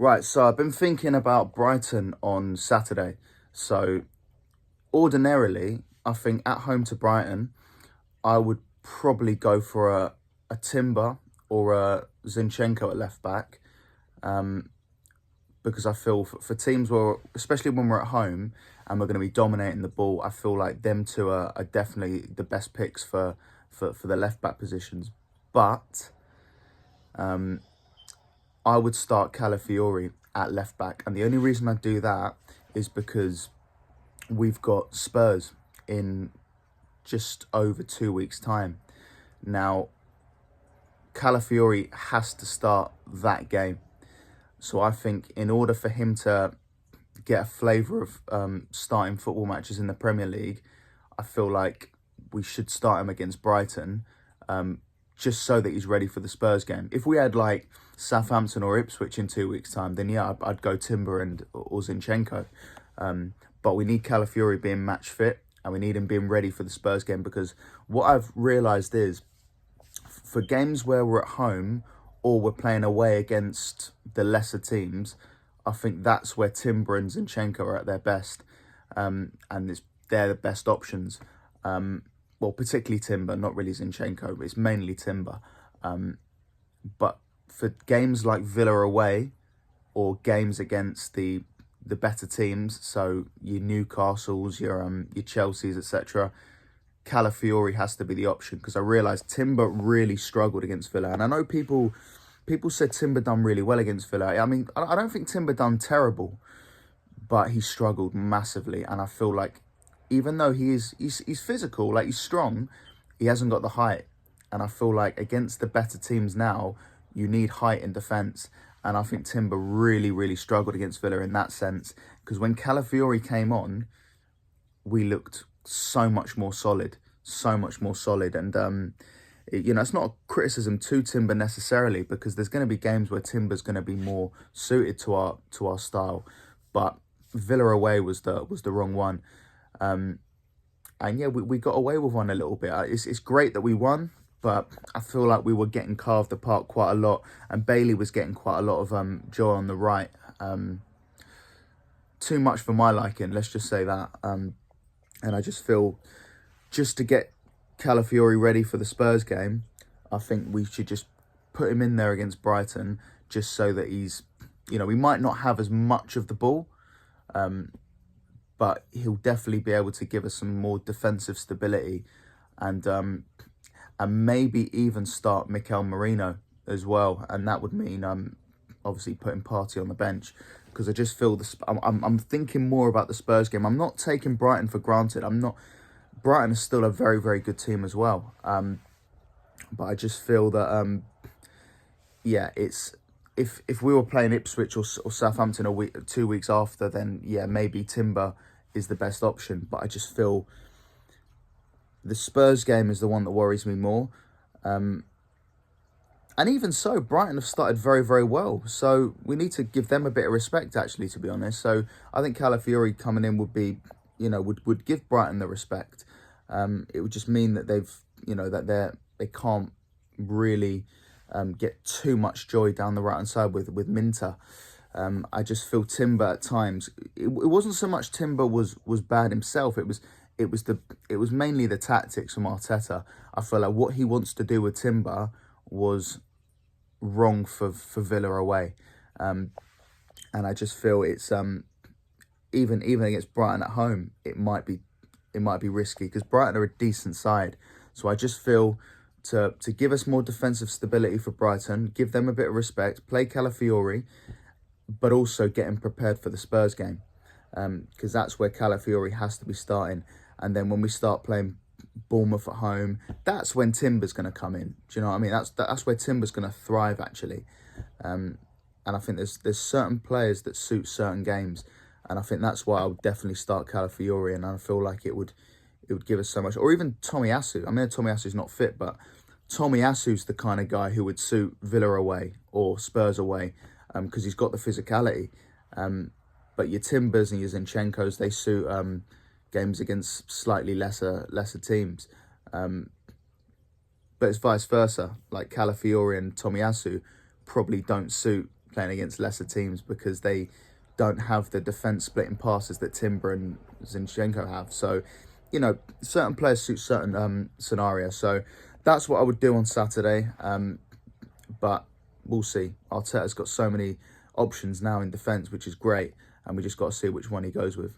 Right, so I've been thinking about Brighton on Saturday. So ordinarily, I think at home to Brighton, I would probably go for a Timber or a Zinchenko at left back, because I feel for teams where, especially when we're at home and we're going to be dominating the ball, I feel like them two are definitely the best picks for the left back positions. But I would start Calafiori at left back, and the only reason I do that is because we've got Spurs in just over 2 weeks' time. Now, Calafiori has to start that game. So I think in order for him to get a flavour of starting football matches in the Premier League, I feel like we should start him against Brighton, just so that he's ready for the Spurs game. If we had like Southampton or Ipswich in 2 weeks' time, then yeah, I'd go Timber and or Zinchenko. But we need Calafiori being match fit, and we need him being ready for the Spurs game, because what I've realised is for games where we're at home or we're playing away against the lesser teams, I think that's where Timber and Zinchenko are at their best, they're the best options. Well, particularly Timber, not really Zinchenko. It's mainly Timber. But for games like Villa away or games against the better teams, so your Newcastles, your Chelseas, etc., Calafiori has to be the option, because I realised Timber really struggled against Villa, and I know people said Timber done really well against Villa. I mean, I don't think Timber done terrible, but he struggled massively, and I feel like even though he's physical, like he's strong, he hasn't got the height, and I feel like against the better teams now, you need height in defence. And I think Timber really struggled against Villa in that sense, because when Calafiori came on, we looked so much more solid. And it's not a criticism to Timber necessarily, because there's going to be games where Timber's going to be more suited to our style, but Villa away was the wrong one. And yeah, we got away with one a little bit. It's great that we won, but I feel like we were getting carved apart quite a lot, and Bailey was getting quite a lot of joy on the right. Too much for my liking, let's just say that. And I just feel, just to get Calafiori ready for the Spurs game, I think we should just put him in there against Brighton, just so that he's, we might not have as much of the ball, but he'll definitely be able to give us some more defensive stability, and maybe even start Mikel Merino as well, and that would mean obviously putting Partey on the bench, because I just feel I'm thinking more about the Spurs game. I'm not taking Brighton for granted. Brighton is still a very good team as well, but I just feel that yeah, it's if we were playing Ipswich or Southampton 2 weeks after, then yeah, maybe Timber is the best option. But I just feel the Spurs game is the one that worries me more. And even so, Brighton have started very well. So we need to give them a bit of respect, actually, to be honest. So I think Calafiori coming in would be, would give Brighton the respect. It would just mean that they can't really get too much joy down the right-hand side with Minter. I just feel Timber at times, it wasn't so much Timber was bad himself. It was mainly the tactics from Arteta. I feel like what he wants to do with Timber was wrong for Villa away, and I just feel it's even against Brighton at home, it might be risky, because Brighton are a decent side. So I just feel to give us more defensive stability for Brighton, give them a bit of respect, play Calafiori, but also get him prepared for the Spurs game, because that's where Calafiori has to be starting. And then when we start playing Bournemouth at home, that's when Timber's going to come in. Do you know what I mean? That's where Timber's going to thrive, actually. And I think there's certain players that suit certain games, and I think that's why I would definitely start Calafiori. And I feel like it would give us so much. Or even Tomiyasu. I mean, Tomiyasu's not fit, but Tomiyasu's the kind of guy who would suit Villa away or Spurs away, because he's got the physicality. But your Timbers and your Zinchenkos, they suit games against slightly lesser teams. But it's vice versa. Like Calafiori and Tomiyasu probably don't suit playing against lesser teams because they don't have the defence splitting passes that Timber and Zinchenko have. So, you know, certain players suit certain scenarios. So that's what I would do on Saturday. But we'll see. Arteta's got so many options now in defence, which is great. And we just got to see which one he goes with.